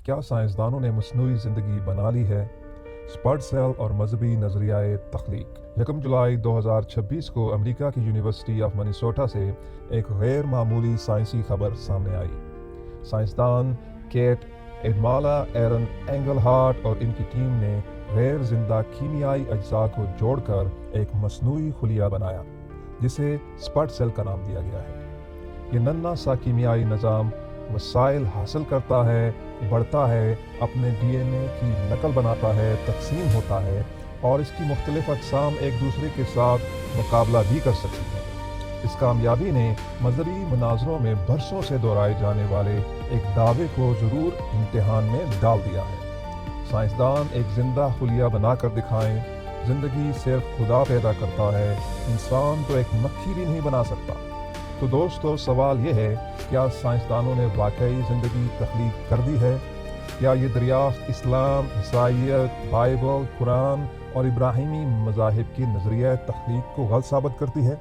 کیا سائنسدانوں نے مصنوعی زندگی بنا لی ہے؟ اسپرٹ سیل اور مذہبی نظریۂ تخلیق۔ 1 جولائی 2026 کو امریکہ کی یونیورسٹی آف منیسوٹا سے ایک غیر معمولی سائنسی خبر سامنے آئی۔ سائنسدان کیٹ ایڈمالا، ایرن اینگل ہارٹ اور ان کی ٹیم نے غیر زندہ کیمیائی اجزاء کو جوڑ کر ایک مصنوعی خلیہ بنایا جسے اسپرٹ سیل کا نام دیا گیا ہے۔ یہ ننھا سا کیمیائی نظام وسائل حاصل کرتا ہے، بڑھتا ہے، اپنے ڈی این اے کی نقل بناتا ہے، تقسیم ہوتا ہے اور اس کی مختلف اقسام ایک دوسرے کے ساتھ مقابلہ بھی کر سکتی ہیں۔ اس کامیابی نے مذہبی مناظروں میں برسوں سے دہرائے جانے والے ایک دعوے کو ضرور امتحان میں ڈال دیا ہے۔ سائنسدان ایک زندہ خلیہ بنا کر دکھائیں، زندگی صرف خدا پیدا کرتا ہے، انسان تو ایک مکھی بھی نہیں بنا سکتا۔ تو دوستو، سوال یہ ہے، کیا سائنسدانوں نے واقعی زندگی تخلیق کر دی ہے؟ کیا یہ دریافت اسلام، عیسائیت، بائبل، قرآن اور ابراہیمی مذاہب کی نظریہ تخلیق کو غلط ثابت کرتی ہے؟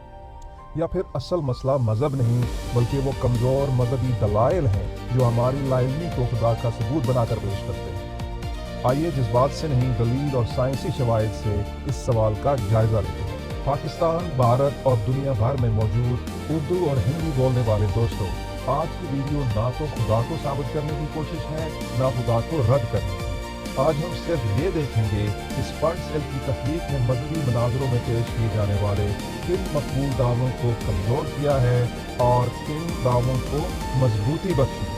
یا پھر اصل مسئلہ مذہب نہیں بلکہ وہ کمزور مذہبی دلائل ہیں جو ہماری لا علمی کو خدا کا ثبوت بنا کر پیش کرتے ہیں؟ آئیے جذبات سے نہیں، دلیل اور سائنسی شواہد سے اس سوال کا جائزہ لیتے ہیں۔ پاکستان، بھارت اور دنیا بھر میں موجود اردو اور ہندی بولنے والے دوستوں، آج کی ویڈیو نہ تو خدا کو ثابت کرنے کی کوشش ہے، نہ خدا کو رد کرنے کی۔ آج ہم صرف یہ دیکھیں گے کہ اسپرٹ سیل کی تخلیق نے مذہبی مناظروں میں پیش کیے جانے والے کن مقبول دعووں کو کمزور کیا ہے اور کن دعووں کو مضبوطی بخشی ہے۔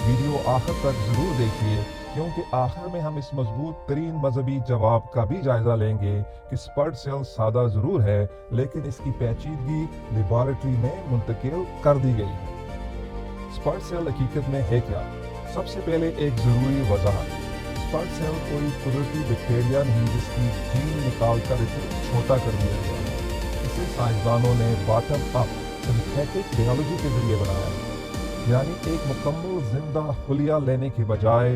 ویڈیو آخر تک ضرور دیکھیے، کیونکہ آخر میں ہم اس مضبوط ترین مذہبی جواب کا بھی جائزہ لیں گے کہ اسپرٹ سیل سادہ ضرور ہے لیکن اس کی پیچیدگی لیبارٹری میں منتقل کر دی گئی ہے۔ اسپرٹ سیل حقیقت میں ہے کیا؟ سب سے پہلے ایک ضروری وضاحت۔ اسپرٹ سیل کوئی قدرتی بیکٹیریا نہیں جس کی جین نکال کر اسے چھوٹا کر دیا گیا ہے۔ اسے سائنسدانوں نے باٹم اپ سنتھیٹک بیالوجی کے ذریعے بنایا ہے، یعنی ایک مکمل زندہ خلیہ لینے کے بجائے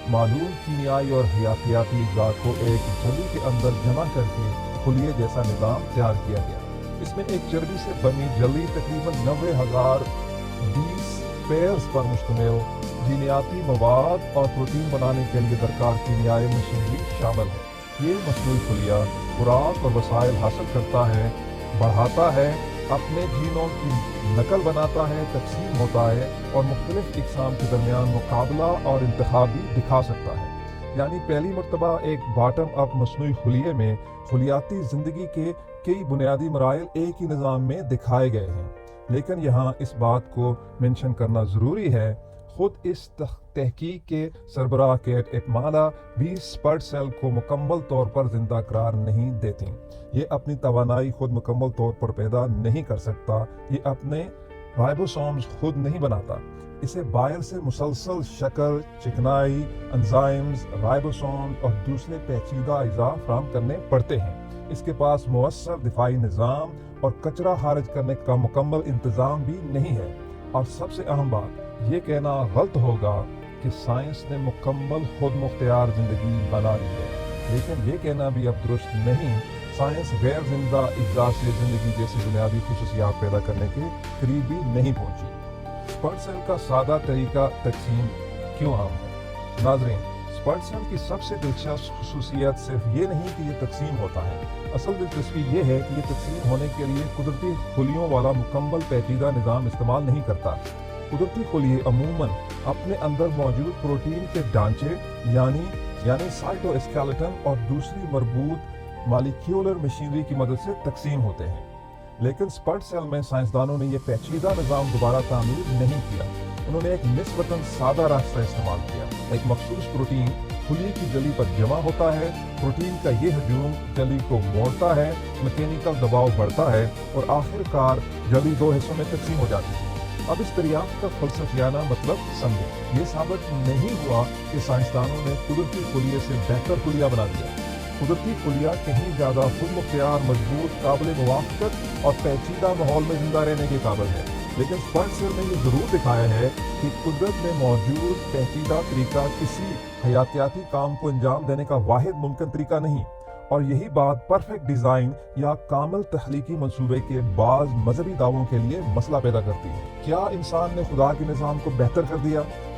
معلوم کیمیائی اور حیاتیاتی اجزاء کو ایک جلی کے اندر جمع کر کے خلیے جیسا نظام تیار کیا گیا۔ اس میں ایک چربی سے بنی جلی تقریباً 90,020 پیئرز پر مشتمل جینیاتی مواد اور پروٹین بنانے کے لیے درکار کیمیائی مشینری شامل ہے۔ یہ مصنوعی خلیہ خوراک اور وسائل حاصل کرتا ہے، بڑھاتا ہے، اپنے جینوں کی نقل بناتا ہے، تقسیم ہوتا ہے اور مختلف اقسام کے درمیان مقابلہ اور انتخاب بھی دکھا سکتا ہے۔ یعنی پہلی مرتبہ ایک باٹم اپ مصنوعی خلیے میں خلیاتی زندگی کے کئی بنیادی مراحل ایک ہی نظام میں دکھائے گئے ہیں۔ لیکن یہاں اس بات کو منشن کرنا ضروری ہے، خود اس تحقیق کے سربراہ کیٹ ایڈمالا بھی اسپرٹ سیل کو مکمل طور پر زندہ قرار نہیں دیتی۔ یہ اپنی توانائی خود مکمل طور پر پیدا نہیں کر سکتا، یہ اپنے رائبوسومز خود نہیں بناتا، اسے باہر سے مسلسل شکر، چکنائی، انزائمز، رائبوسومز اور دوسرے پیچیدہ اجزاء فراہم کرنے پڑتے ہیں۔ اس کے پاس مؤثر دفاعی نظام اور کچرا خارج کرنے کا مکمل انتظام بھی نہیں ہے۔ اور سب سے اہم بات، یہ کہنا غلط ہوگا کہ سائنس نے مکمل خود مختار زندگی بنا لی ہے، لیکن یہ کہنا بھی اب درست نہیں۔ سائنس غیر زندہ اجزاء سے زندگی جیسی بنیادی خصوصیات پیدا کرنے کے قریب بھی نہیں پہنچی۔ اسپرٹ سیل کا سادہ طریقہ تقسیم کیوں عام ہے؟ ناظرین، اسپرٹ سیل کی سب سے دلچسپ خصوصیت صرف یہ نہیں کہ یہ تقسیم ہوتا ہے، اصل دلچسپی یہ ہے کہ یہ تقسیم ہونے کے لیے قدرتی خلیوں والا مکمل پیچیدہ نظام استعمال نہیں کرتا۔ قدرتی خلیے عموماً اپنے اندر موجود پروٹین کے ڈھانچے یعنی سائٹواسکیلیٹن اور دوسری مربوط مالیکیولر مشینری کی مدد سے تقسیم ہوتے ہیں۔ لیکن اسپرٹ سیل میں سائنسدانوں نے یہ پیچیدہ نظام دوبارہ تعمیر نہیں کیا، انہوں نے ایک نسبتاً سادہ راستہ استعمال کیا۔ ایک مخصوص پروٹین خلیے کی جلی پر جمع ہوتا ہے، پروٹین کا یہ ہجوم جلی کو موڑتا ہے، میکینیکل دباؤ بڑھتا ہے اور آخر کار جلی 2 حصوں میں تقسیم ہو جاتی ہے۔ اب اس دریافت کا فلسفیانہ مطلب سمجھیں۔ یہ ثابت نہیں ہوا کہ سائنسدانوں نے قدرتی خلیے سے بہتر خلیہ بنا دیا۔ قدرتی خلیہ کہیں زیادہ خود مختار، مضبوط، قابل موافقت اور پیچیدہ ماحول میں زندہ رہنے کے قابل ہے۔ لیکن اسپرٹ سیل نے یہ ضرور دکھایا ہے کہ قدرت میں موجود پیچیدہ طریقہ کسی حیاتیاتی کام کو انجام دینے کا واحد ممکن طریقہ نہیں، اور یہی بات پرفیکٹ ڈیزائن یا کامل تخلیقی منصوبے کے بعض مذہبی دعووں کے لیے مسئلہ پیدا کرتی ہے۔ کیا انسان نے خدا کے نظام کو بہتر کر دیا؟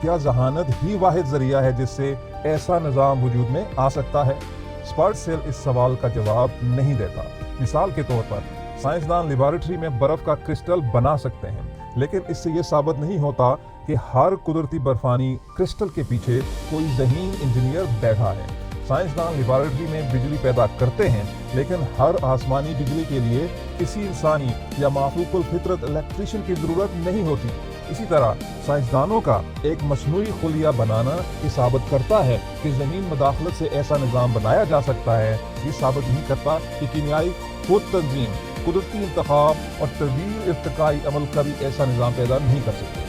کیا ذہانت ہی واحد ذریعہ ہے جس سے ایسا نظام وجود میں آ سکتا ہے؟ اسپرٹ سیل اس سوال کا جواب نہیں دیتا۔ مثال کے طور پر سائنسدان لیبارٹری میں برف کا کرسٹل بنا سکتے ہیں، لیکن اس سے یہ ثابت نہیں ہوتا کہ ہر قدرتی برفانی کرسٹل کے پیچھے کوئی ذہین انجینئر بیٹھا ہے۔ سائنسدان لیبارٹری میں بجلی پیدا کرتے ہیں، لیکن ہر آسمانی بجلی کے لیے کسی انسانی یا مافوق الفطرت الیکٹریشین کی ضرورت نہیں ہوتی۔ اسی طرح سائنسدانوں کا ایک مصنوعی خلیہ بنانا یہ ثابت کرتا ہے کہ زمین مداخلت سے ایسا نظام بنایا جا سکتا ہے، یہ ثابت نہیں کرتا کہ کیمیائی خود تنظیم، قدرتی انتخاب اور طویل ارتقائی عمل کا بھی ایسا نظام پیدا نہیں کر سکتے۔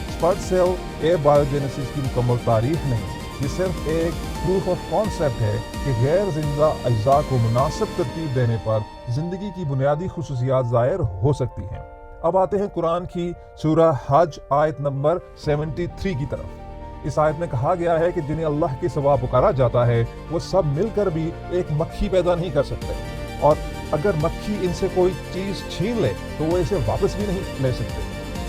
اسپرٹ سیل اے بایوجینیسس کی مکمل تاریخ نہیں، یہ صرف ایک پروف آف کانسیپٹ ہے کہ غیر زندہ اجزاء کو مناسب ترتیب دینے پر زندگی کی بنیادی خصوصیات ظاہر ہو سکتی ہیں۔ اب آتے ہیں قرآن کی سورہ حج آیت نمبر 73 کی طرف۔ اس آیت میں کہا گیا ہے کہ جنہیں اللہ کے سوا پکارا جاتا ہے وہ سب مل کر بھی ایک مکھی پیدا نہیں کر سکتے، اور اگر مکھی ان سے کوئی چیز چھین لے تو وہ اسے واپس بھی نہیں لے سکتے۔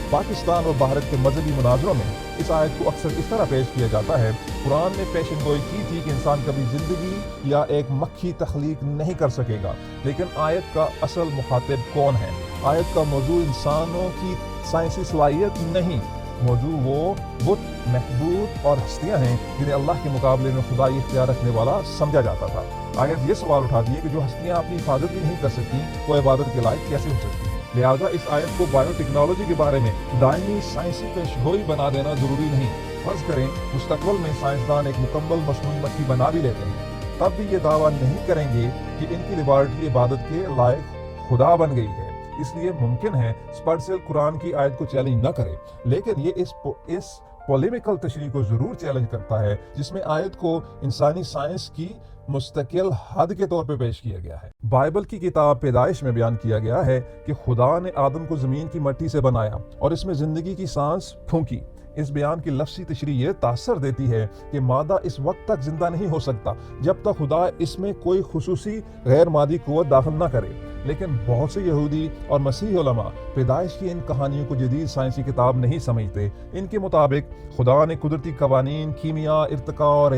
پاکستان اور بھارت کے مذہبی مناظروں میں اس آیت کو اکثر اس طرح پیش کیا جاتا ہے: قرآن نے پیشن گوئی کی تھی کہ انسان کبھی زندگی یا ایک مکھی تخلیق نہیں کر سکے گا، لیکن آیت کا اصل مخاطب کون ہے؟ آیت کا موضوع انسانوں کی سائنسی صلاحیت نہیں، موضوع وہ بت، محبوب اور ہستیاں ہیں جنہیں اللہ کے مقابلے میں خدائی اختیار رکھنے والا سمجھا جاتا تھا۔ آیت یہ سوال اٹھاتی ہے کہ جو ہستیاں اپنی حفاظت بھی نہیں کر سکتی وہ عبادت کے لائق کیسے ہو سکتی ہیں؟ لہٰذا اس آیت کو بائیو ٹیکنالوجی کے بارے میں دائمی سائنسی پیشگوئی بنا دینا ضروری نہیں۔ فرض کریں مستقبل میں سائنسدان ایک مکمل مصنوعی مکھی بنا بھی لیتے ہیں، تب بھی یہ دعویٰ نہیں کریں گے کہ ان کی لیبارٹری عبادت کے لائق خدا بن گئی ہے۔ اس لیے ممکن ہے اسپرٹ سیل قرآن کی آیت کو چیلنج نہ کرے، لیکن یہ اس پولیمیکل تشریح کو ضرور چیلنج کرتا ہے جس میں آیت کو انسانی سائنس کی مستقل حد کے طور پہ پیش کیا گیا ہے۔ بائبل کی کتاب پیدائش میں بیان کیا گیا ہے کہ خدا نے آدم کو زمین کی مٹی سے بنایا اور اس میں زندگی کی سانس پھونکی۔ اس بیان کی لفظی تشریح یہ تاثر دیتی ہے کہ مادہ اس وقت تک زندہ نہیں ہو سکتا جب تک خدا اس میں کوئی خصوصی غیر مادی قوت داخل نہ کرے، لیکن بہت سے یہودی اور مسیحی علماء پیدائش کی ان کہانیوں کو جدید سائنسی کتاب نہیں سمجھتے۔ ان کے مطابق خدا نے قدرتی قوانین، کیمیا، ارتقاء اور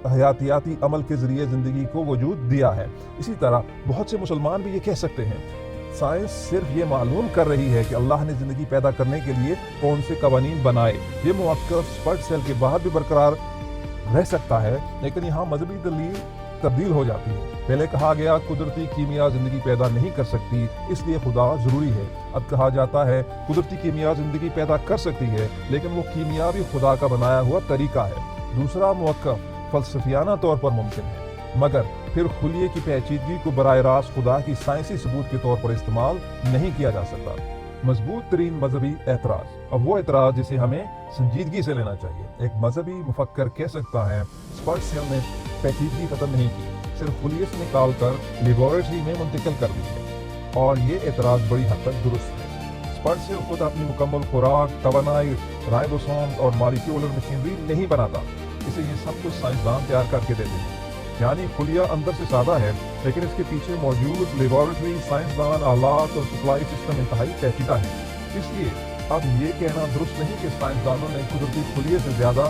حیاتیاتی عمل کے ذریعے زندگی کو وجود دیا ہے۔ اسی طرح بہت سے مسلمان بھی یہ کہہ سکتے ہیں سائنس صرف یہ معلوم کر رہی ہے کہ اللہ نے زندگی پیدا کرنے کے لیے کون سے قوانین بنائے۔ یہ موقف اسپرٹ سیل کے باہر بھی برقرار رہ سکتا ہے، لیکن یہاں مذہبی دلیل تبدیل ہو جاتی ہے۔ پہلے کہا گیا قدرتی کیمیا زندگی پیدا نہیں کر سکتی، اس لیے خدا ضروری ہے۔ اب کہا جاتا ہے قدرتی کیمیا زندگی پیدا کر سکتی ہے، لیکن وہ کیمیا بھی خدا کا بنایا ہوا طریقہ ہے۔ دوسرا موقف فلسفیانہ طور پر ممکن ہے، مگر پھر خلیے کی پیچیدگی کو براہ راست خدا کی سائنسی ثبوت کے طور پر استعمال نہیں کیا جا سکتا۔ مضبوط ترین مذہبی اعتراض، اب وہ اعتراض جسے ہمیں سنجیدگی سے لینا چاہیے۔ ایک مذہبی مفکر کہہ سکتا ہے اسپرٹ سیل نے پیچیدگی ختم نہیں کی، صرف خلیے سے نکال کر لیبارٹری میں منتقل کر دی ہے، اور یہ اعتراض بڑی حد تک درست ہے۔ اسپرٹ سیل خود اپنی مکمل خوراک، توانائی، رائبوسومز اور مالیکیولر مشینری نہیں بناتا، اسے یہ سب کچھ سائنسدان تیار کر کے دیتے ہیں۔ یعنی خلیہ اندر سے سادہ ہے، لیکن اس کے پیچھے موجود لیبارٹری، سائنسدان، آلات اور سپلائی سسٹم انتہائی پیچیدہ ہے۔ اس لیے اب یہ کہنا درست نہیں کہ سائنسدانوں نے قدرتی خلیے سے زیادہ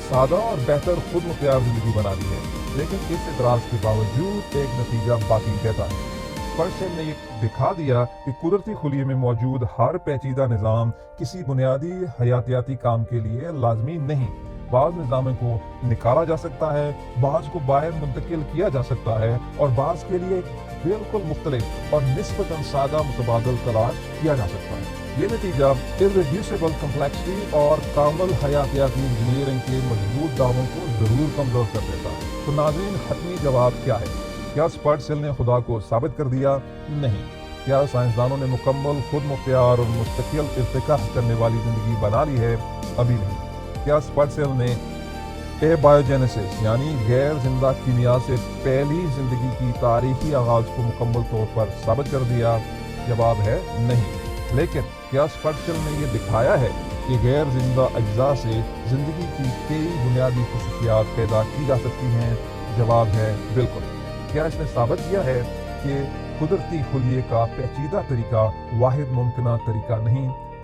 سادہ اور بہتر خود مختار زندگی بنا دی ہے، لیکن اس اعتراض کے باوجود ایک نتیجہ باقی رہتا ہے۔ اسپرٹ سیل نے یہ دکھا دیا کہ قدرتی خلیے میں موجود ہر پیچیدہ نظام کسی بنیادی حیاتیاتی کام کے لیے لازمی نہیں۔ بعض نظاموں کو نکالا جا سکتا ہے، بعض کو باہر منتقل کیا جا سکتا ہے، اور بعض کے لیے بالکل مختلف اور نسبتاً سادہ متبادل تلاش کیا جا سکتا ہے۔ یہ نتیجہ irreducible complexity اور کامل حیاتیاتی انجینئرنگ کے مضبوط دعووں کو ضرور کمزور کر دیتا ہے۔ تو ناظرین، حتمی جواب کیا ہے؟ کیا اسپرٹ سیل نے خدا کو ثابت کر دیا؟ نہیں۔ کیا سائنسدانوں نے مکمل خود مختار اور مستقل ارتقاء کرنے والی زندگی بنا لی ہے؟ ابھی نہیں۔ کیا اسپرٹ سیل نے اے بایوجینیسس یعنی غیر زندہ کیمیا سے پہلی زندگی کی تاریخی آغاز کو مکمل طور پر ثابت کر دیا؟ جواب ہے نہیں۔ لیکن کیا اسپرٹ سیل نے یہ دکھایا ہے کہ غیر زندہ اجزاء سے زندگی کی کئی بنیادی خصوصیات پیدا کی جا سکتی ہیں؟ جواب ہے بالکل۔ کیا اس نے ثابت کیا ہے کہ قدرتی خلیے کا پیچیدہ طریقہ واحد ممکنہ طریقہ نہیں؟